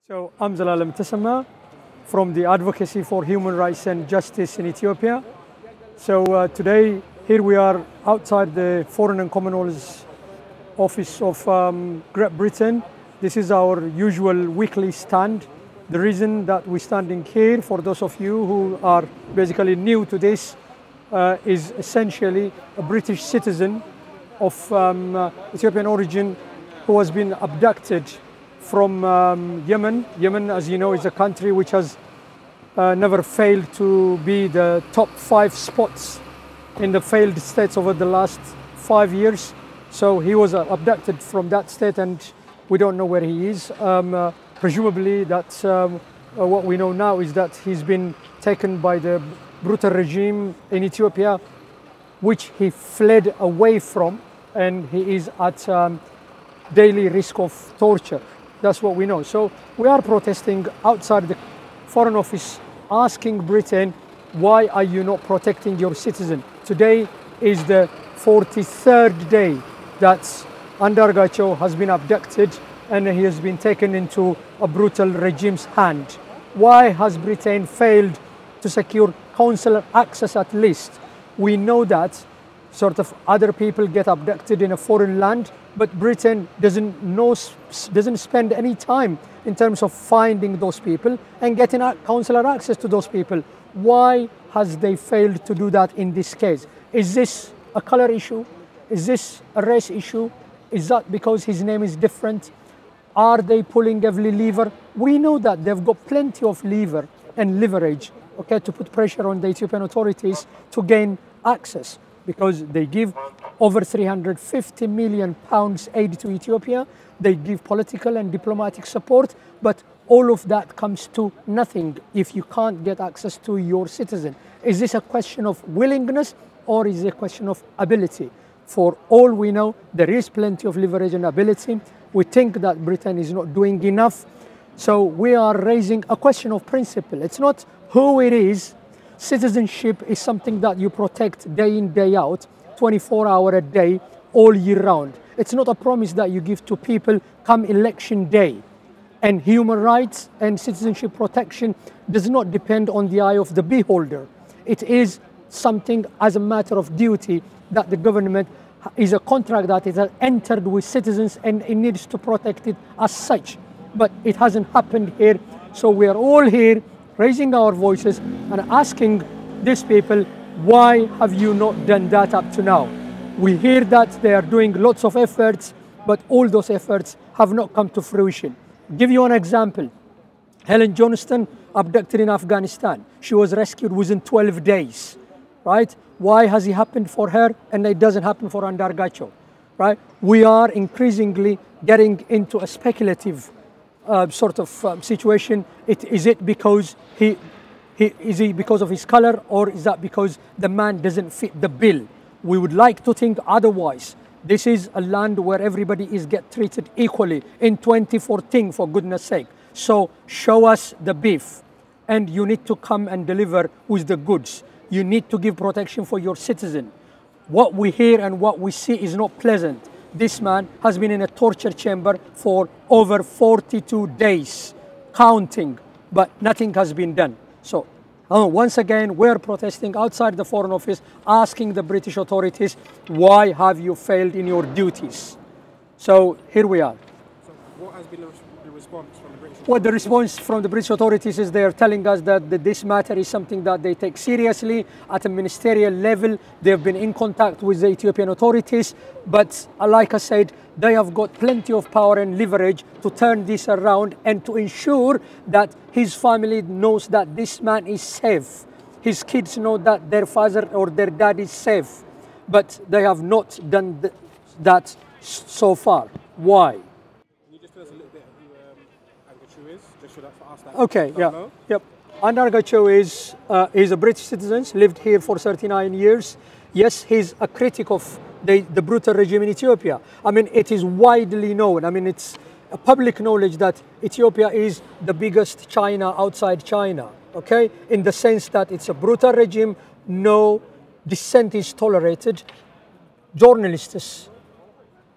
So I'm Zelalem Tessema from the Advocacy for Human Rights and Justice in Ethiopia. So today, here we are outside the Foreign and Commonwealth Office of Great Britain. This is our usual weekly stand. The reason that we're standing here, for those of you who are basically new to this, is essentially a British citizen of Ethiopian origin who has been abducted from Yemen. Yemen, as you know, is a country which has never failed to be the top 5 spots in the failed states over the last 5 years. So he was abducted from that state and we don't know where he is. Presumably that's what we know now is that he's been taken by the brutal regime in Ethiopia, which he fled away from, and he is at daily risk of torture. That's what we know. So we are protesting outside the Foreign Office, asking Britain, why are you not protecting your citizen? Today is the 43rd day that Andargachew has been abducted and he has been taken into a brutal regime's hand. Why has Britain failed to secure consular access at least? We know that sort of other people get abducted in a foreign land, but Britain doesn't spend any time in terms of finding those people and getting consular access to those people. Why has they failed to do that in this case? Is this a color issue? Is this a race issue? Is that because his name is different? Are they pulling every lever? We know that they've got plenty of lever and leverage, okay, to put pressure on the Ethiopian authorities to gain access, because they give over £350 million aid to Ethiopia. They give political and diplomatic support, but all of that comes to nothing if you can't get access to your citizen. Is this a question of willingness or is it a question of ability? For all we know, there is plenty of leverage and ability. We think that Britain is not doing enough. So we are raising a question of principle. It's not who it is. Citizenship is something that you protect day in, day out, 24 hours a day, all year round. It's not a promise that you give to people come election day. And human rights and citizenship protection does not depend on the eye of the beholder. It is something as a matter of duty that the government is a contract that it has entered with citizens and it needs to protect it as such. But it hasn't happened here. So we are all here raising our voices and asking these people, why have you not done that up to now? We hear that they are doing lots of efforts, but all those efforts have not come to fruition. Give you an example. Helen Johnston, abducted in Afghanistan. She was rescued within 12 days, right? Why has it happened for her and it doesn't happen for Andargachew, right? We are increasingly getting into a speculative sort of situation. Is it because is he because of his color, or is that because the man doesn't fit the bill? We would like to think otherwise. This is a land where everybody is get treated equally in 2014, for goodness sake. So show us the beef, and you need to come and deliver with the goods. You need to give protection for your citizen. What we hear and what we see is not pleasant. This man has been in a torture chamber for over 42 days, counting, but nothing has been done. So once again, we're protesting outside the Foreign Office, asking the British authorities, why have you failed in your duties? So here we are. So what has been the response from the British authorities? Well, the response from the British authorities is they're telling us that this matter is something that they take seriously at a ministerial level. They've been in contact with the Ethiopian authorities, but like I said, they have got plenty of power and leverage to turn this around and to ensure that his family knows that this man is safe. His kids know that their father or their dad is safe, but they have not done that so far. Why? Can you just tell us a little bit of who Andargachew is, just for us that Okay, yeah, know? yep. Andargachew is a British citizen, lived here for 39 years. Yes, he's a critic of the brutal regime in Ethiopia. I mean, it is widely known. I mean, it's a public knowledge that Ethiopia is the biggest China outside China, okay? In the sense that it's a brutal regime, no dissent is tolerated. Journalists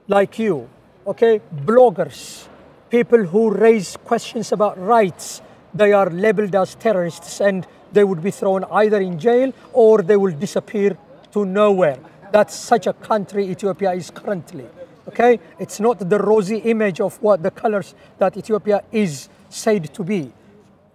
like you, okay, bloggers, people who raise questions about rights, they are labeled as terrorists and they would be thrown either in jail or they will disappear to nowhere. That's such a country Ethiopia is currently. Okay, it's not the rosy image of what the colors that Ethiopia is said to be.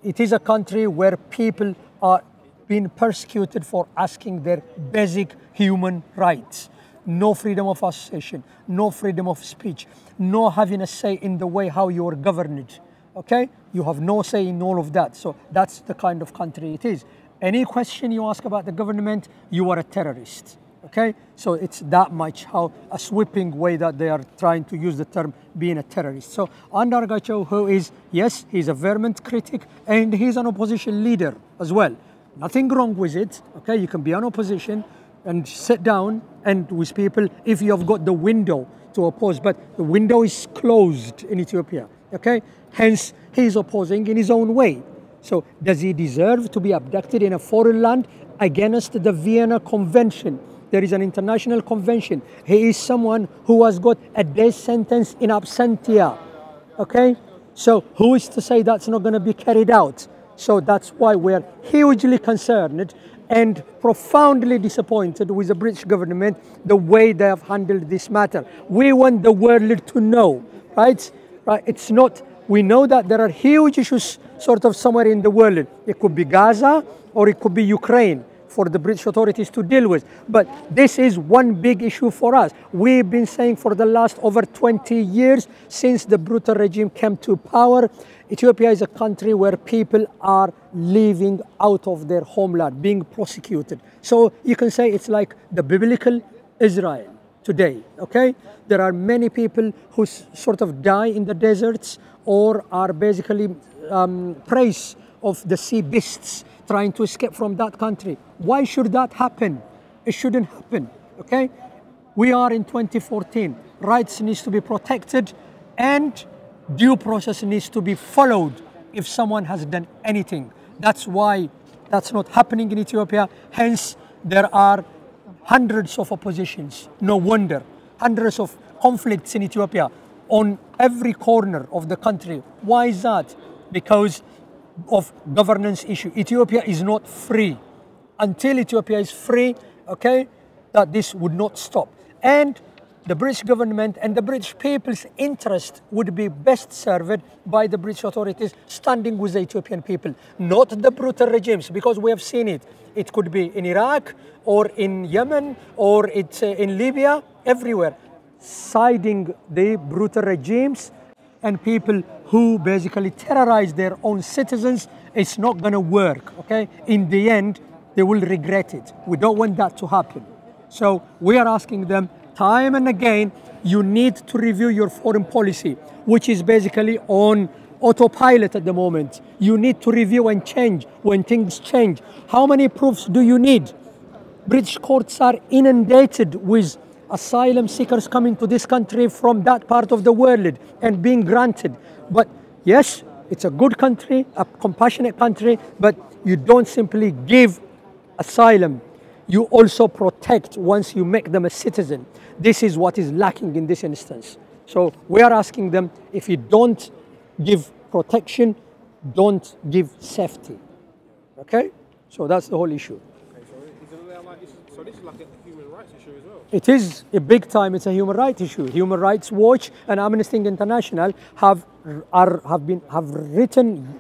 It is a country where people are being persecuted for asking their basic human rights. No freedom of association, no freedom of speech, no having a say in the way how you are governed. Okay, you have no say in all of that. So that's the kind of country it is. Any question you ask about the government, you are a terrorist. Okay, so it's that much how a sweeping way that they are trying to use the term being a terrorist. So Andargachew, who is, yes, he's a vermont critic and he's an opposition leader as well. Nothing wrong with it. Okay, you can be an opposition and sit down and with people if you have got the window to oppose, but the window is closed in Ethiopia. Okay, hence he's opposing in his own way. So does he deserve to be abducted in a foreign land against the Vienna Convention? There is an international convention. He is someone who has got a death sentence in absentia. Okay, so who is to say that's not going to be carried out? So that's why we're hugely concerned and profoundly disappointed with the British government, the way they have handled this matter. We want the world to know, right? It's not, we know that there are huge issues sort of somewhere in the world. It could be Gaza or it could be Ukraine for the British authorities to deal with. But this is one big issue for us. We've been saying for the last over 20 years since the brutal regime came to power, Ethiopia is a country where people are living out of their homeland, being prosecuted. So you can say it's like the biblical Israel today, okay? There are many people who sort of die in the deserts or are basically prey of the sea beasts trying to escape from that country. Why should that happen? It shouldn't happen, okay? We are in 2014. Rights needs to be protected and due process needs to be followed if someone has done anything. That's why that's not happening in Ethiopia. Hence, there are hundreds of oppositions. No wonder. Hundreds of conflicts in Ethiopia on every corner of the country. Why is that? Because of governance issue. Ethiopia is not free. Until Ethiopia is free, okay, that this would not stop. And the British government and the British people's interest would be best served by the British authorities standing with the Ethiopian people, not the brutal regimes, because we have seen it. It could be in Iraq or in Yemen or it's in Libya, everywhere, siding the brutal regimes and people who basically terrorize their own citizens. It's not going to work, okay? In the end, they will regret it. We don't want that to happen. So we are asking them time and again, you need to review your foreign policy, which is basically on autopilot at the moment. You need to review and change when things change. How many proofs do you need? British courts are inundated with asylum seekers coming to this country from that part of the world and being granted. But yes, it's a good country, a compassionate country, but you don't simply give asylum. You also protect once you make them a citizen. This is what is lacking in this instance. So we are asking them, if you don't give protection, don't give safety. Okay? So that's the whole issue. Okay, so this is like a human rights issue as well? It is a big time, it's a human rights issue. Human Rights Watch and Amnesty International have written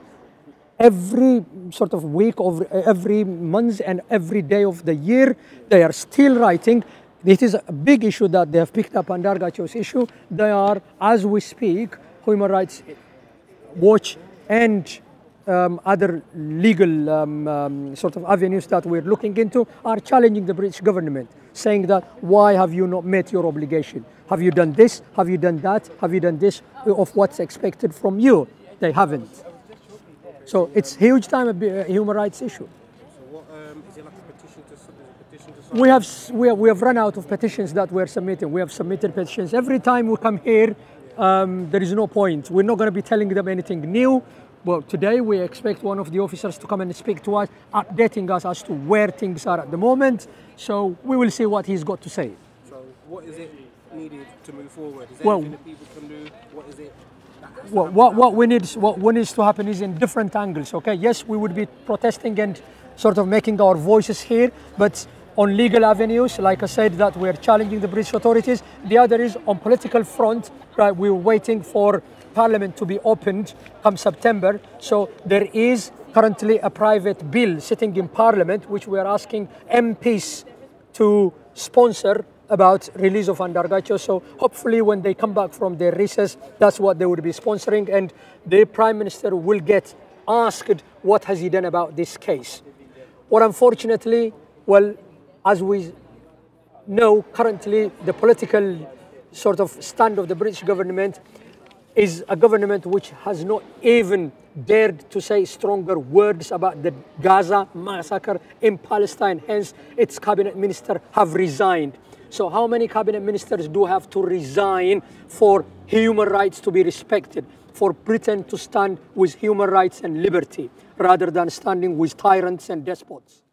every sort of week, of every month and every day of the year. They are still writing. It is a big issue that they have picked up, Andargachew's issue. They are, as we speak, Human Rights Watch and other legal sort of avenues that we're looking into are challenging the British government, saying that why have you not met your obligation? Have you done this? Have you done that? Have you done this of what's expected from you? They haven't. So it's huge time a human rights issue. So what is it, like a petition to We have run out of petitions that we're submitting. We have submitted petitions. Every time we come here, there is no point. We're not going to be telling them anything new. Well, today we expect one of the officers to come and speak to us, updating us as to where things are at the moment. So we will see what he's got to say. So what is it needed to move forward? Is there anything that people can do? What is it what needs to happen is in different angles. Okay, yes, we would be protesting and sort of making our voices heard, but on legal avenues, like I said, that we're challenging the British authorities. The other is on political front, right? We're waiting for Parliament to be opened come September. So there is currently a private bill sitting in Parliament, which we are asking MPs to sponsor about release of Andargachew. So hopefully when they come back from their recess, that's what they would be sponsoring, and the Prime Minister will get asked what has he done about this case. Well, unfortunately, well, as we know, currently the political sort of stand of the British government is a government which has not even dared to say stronger words about the Gaza massacre in Palestine. Hence, its cabinet minister have resigned. So how many cabinet ministers do have to resign for human rights to be respected, for Britain to stand with human rights and liberty, rather than standing with tyrants and despots?